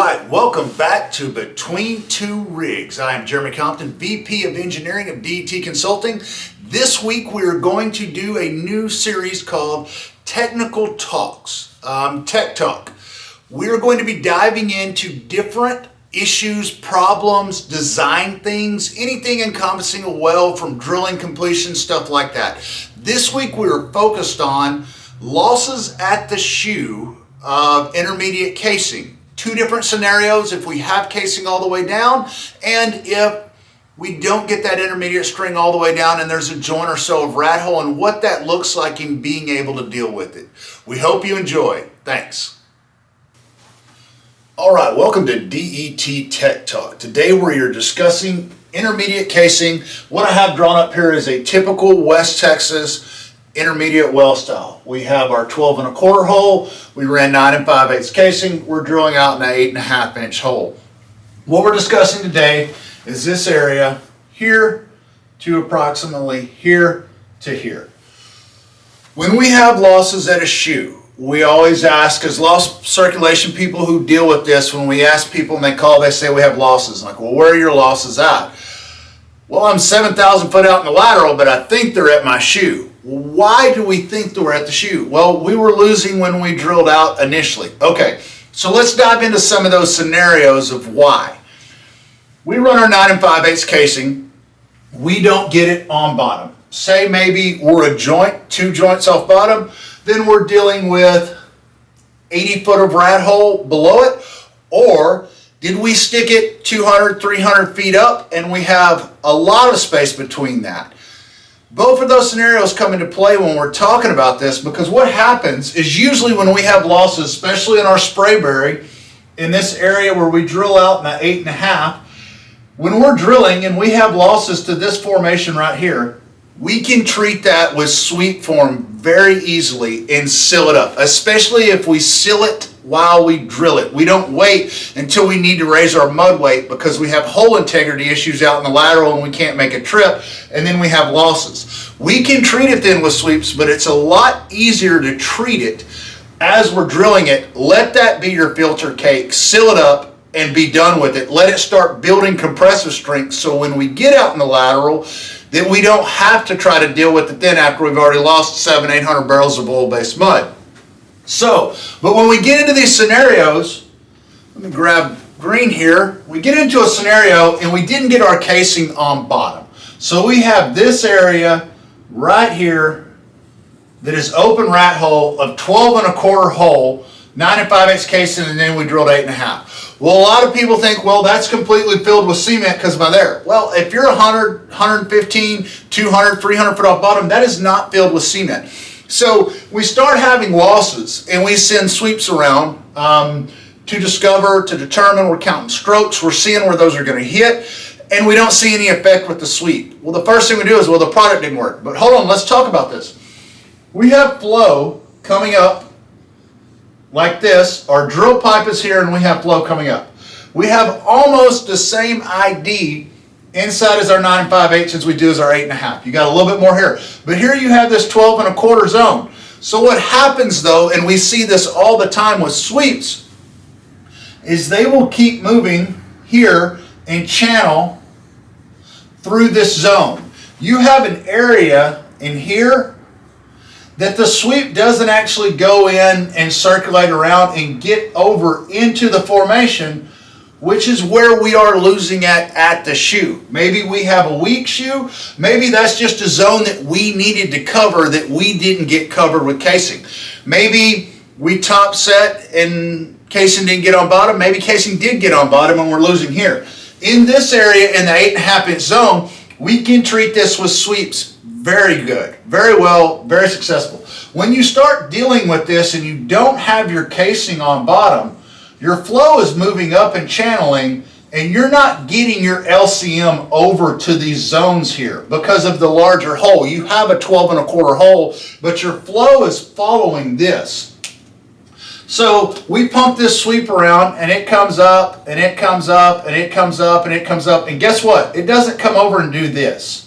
right, welcome back to Between Two Rigs. I am Jeremy Compton, VP of Engineering of DET Consulting. This week we are going to do a new series called Technical Talks, Tech Talk. We are going to be diving into different issues, problems, design things, anything encompassing a well from drilling, completion, stuff like that. This week we are focused on losses at the shoe of intermediate casing. Two different scenarios: if we have casing all the way down, and if we don't get that intermediate string all the way down and there's a joint or so of rat hole, and what that looks like in being able to deal with it. We hope you enjoy. Thanks. All right, welcome to DET Tech Talk. Today we are discussing intermediate casing. What I have drawn up here is a typical West Texas intermediate well style. We have our 12 1/4 hole. We ran 9 5/8 casing. We're drilling out an 8 1/2 inch hole. What we're discussing today is this area here to approximately here to here. When we have losses at a shoe, we always ask, as loss circulation people who deal with this, when we ask people and they call, they say we have losses. I'm like, well, where are your losses at? Well, I'm 7,000 foot out in the lateral, but I think they're at my shoe. Why do we think they were at the shoe? Well, we were losing when we drilled out initially. Okay, so let's dive into some of those scenarios of why. We run our 9 5/8 casing. We don't get it on bottom. Say maybe we're a joint, 2 joints off bottom, then we're dealing with 80 foot of rat hole below it, or did we stick it 200, 300 feet up and we have a lot of space between that? Both of those scenarios come into play when we're talking about this, because what happens is usually when we have losses, especially in our Sprayberry, in this area where we drill out in the 8 1/2, when we're drilling and we have losses to this formation right here, we can treat that with sweep form very easily and seal it up, especially if we seal it while we drill it. We don't wait until we need to raise our mud weight because we have hole integrity issues out in the lateral and we can't make a trip, and then we have losses. We can treat it then with sweeps, but it's a lot easier to treat it as we're drilling it. Let that be your filter cake, seal it up and be done with it. Let it start building compressive strength, so when we get out in the lateral, then we don't have to try to deal with it then after we've already lost 700-800 barrels of oil-based mud. So, but when we get into these scenarios, let me grab green here. We get into a scenario and we didn't get our casing on bottom. So we have this area right here that is open rat hole of 12 1/4 hole, 9 5/8 casing, and then we drilled 8 1/2. Well, a lot of people think, well, that's completely filled with cement because of my there. Well, if you're 100, 115, 200, 300 foot off bottom, that is not filled with cement. So we start having losses and we send sweeps around to determine. We're counting strokes, we're seeing where those are going to hit, and we don't see any effect with the sweep. Well, the first thing we do is, well, the product didn't work. But hold on, let's talk about this. We have flow coming up like this. Our drill pipe is here and we have flow coming up. We have almost the same ID inside as our 9 5/8 as we do as our 8 1/2. You got a little bit more here. But here you have this 12 1/4 zone. So what happens though, and we see this all the time with sweeps, is they will keep moving here and channel through this zone. You have an area in here that the sweep doesn't actually go in and circulate around and get over into the formation, which is where we are losing at the shoe. Maybe we have a weak shoe. Maybe that's just a zone that we needed to cover that we didn't get covered with casing. Maybe we top set and casing didn't get on bottom. Maybe casing did get on bottom and we're losing here. In this area, in the 8 1/2 inch zone, we can treat this with sweeps very good, very well, very successful. When you start dealing with this and you don't have your casing on bottom, your flow is moving up and channeling, and you're not getting your LCM over to these zones here because of the larger hole. You have a 12 1/4 hole, but your flow is following this. So we pump this sweep around and it comes up and it comes up and it comes up and it comes up, and guess what? It doesn't come over and do this.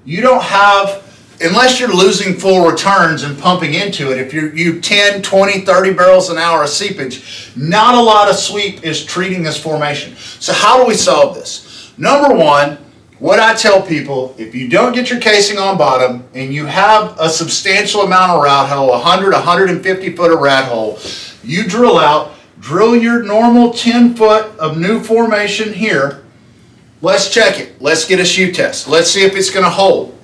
You don't have unless you're losing full returns and pumping into it, if you 10, 20, 30 barrels an hour of seepage, not a lot of sweep is treating this formation. So how do we solve this? Number one, what I tell people, if you don't get your casing on bottom and you have a substantial amount of rat hole, 100, 150 foot of rat hole, you drill your normal 10 foot of new formation here. Let's check it. Let's get a shoe test. Let's see if it's going to hold.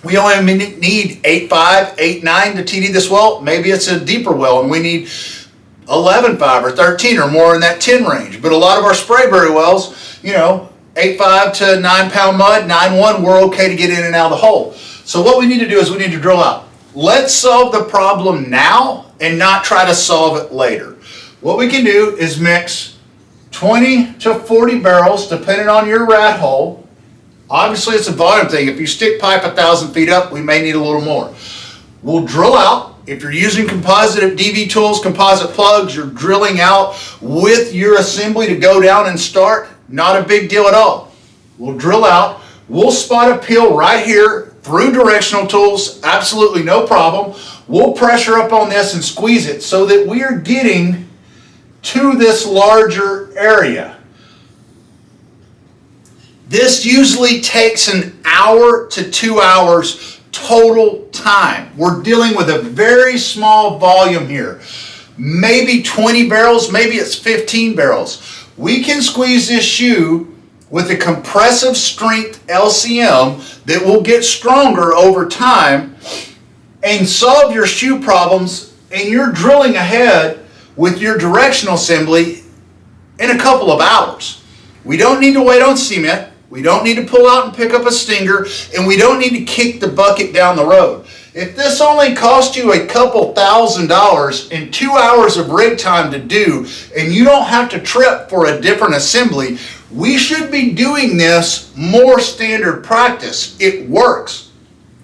We only need 8.5, 8.9 to TD this well. Maybe it's a deeper well and we need 11.5 or 13 or more in that 10 range. But a lot of our Sprayberry wells, 8.5 to 9 pound mud, 9.1, we're okay to get in and out of the hole. So what we need to do is we need to drill out. Let's solve the problem now and not try to solve it later. What we can do is mix 20 to 40 barrels depending on your rat hole. Obviously it's a volume thing. If you stick pipe 1,000 feet up, we may need a little more. We'll drill out. If you're using composite DV tools, composite plugs, you're drilling out with your assembly to go down and start. Not a big deal at all. We'll drill out. We'll spot a peel right here through directional tools. Absolutely no problem. We'll pressure up on this and squeeze it so that we are getting to this larger area. This usually takes an hour to 2 hours total time. We're dealing with a very small volume here. Maybe 20 barrels, maybe it's 15 barrels. We can squeeze this shoe with a compressive strength LCM that will get stronger over time and solve your shoe problems, and you're drilling ahead with your directional assembly in a couple of hours. We don't need to wait on cement. We don't need to pull out and pick up a stinger, and we don't need to kick the bucket down the road. If this only cost you a couple $1,000s in 2 hours of rig time to do, and you don't have to trip for a different assembly, we should be doing this more standard practice. It works.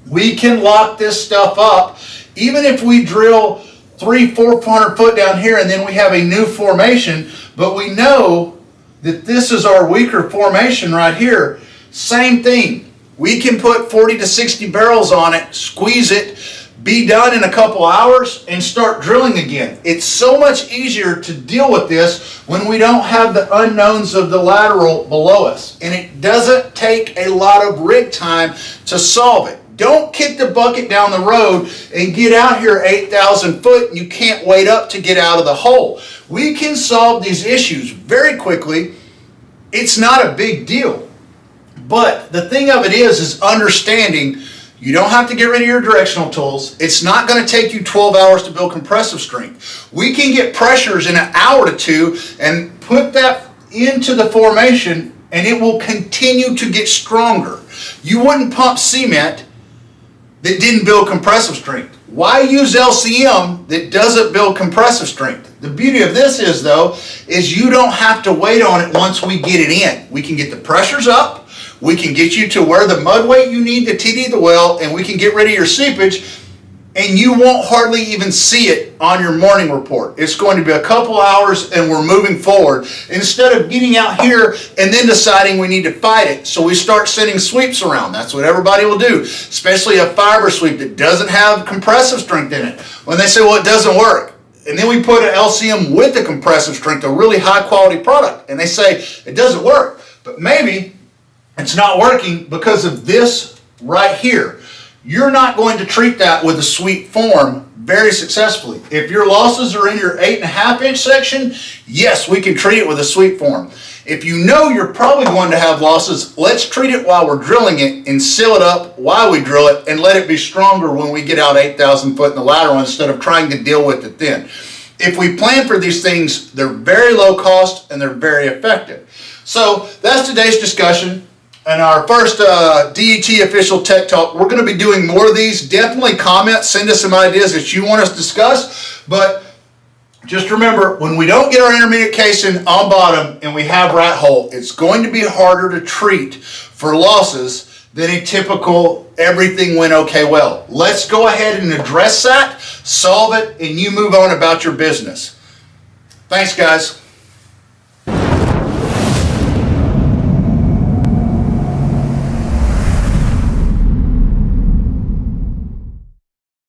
We can lock this stuff up, even if we drill 300-400 foot down here and then we have a new formation, but we know that this is our weaker formation right here. Same thing. We can put 40 to 60 barrels on it, squeeze it, be done in a couple hours, and start drilling again. It's so much easier to deal with this when we don't have the unknowns of the lateral below us. And it doesn't take a lot of rig time to solve it. Don't kick the bucket down the road and get out here 8,000 foot and you can't wait up to get out of the hole. We can solve these issues very quickly. It's not a big deal. But the thing of it is understanding you don't have to get rid of your directional tools. It's not going to take you 12 hours to build compressive strength. We can get pressures in an hour to two and put that into the formation and it will continue to get stronger. You wouldn't pump cement that didn't build compressive strength. Why use LCM that doesn't build compressive strength? The beauty of this is though, is you don't have to wait on it once we get it in. We can get the pressures up. We can get you to where the mud weight you need to TD the well, and we can get rid of your seepage, and you won't hardly even see it on your morning report. It's going to be a couple hours and we're moving forward instead of getting out here and then deciding we need to fight it. So we start sending sweeps around. That's what everybody will do, especially a fiber sweep that doesn't have compressive strength in it. When they say, well, it doesn't work. And then we put an LCM with the compressive strength, a really high quality product, and they say it doesn't work. But maybe it's not working because of this right here. You're not going to treat that with a sweep form very successfully. If your losses are in your 8.5 inch section, yes, we can treat it with a sweep form. If you know you're probably going to have losses, let's treat it while we're drilling it and seal it up while we drill it and let it be stronger when we get out 8,000 foot in the lateral instead of trying to deal with it then. If we plan for these things, they're very low cost and they're very effective. So that's today's discussion. And our first DET official tech talk. We're going to be doing more of these. Definitely comment, send us some ideas that you want us to discuss. But just remember, when we don't get our intermediate casing on bottom and we have rat hole, it's going to be harder to treat for losses than a typical everything went okay well. Let's go ahead and address that, solve it, and you move on about your business. Thanks, guys.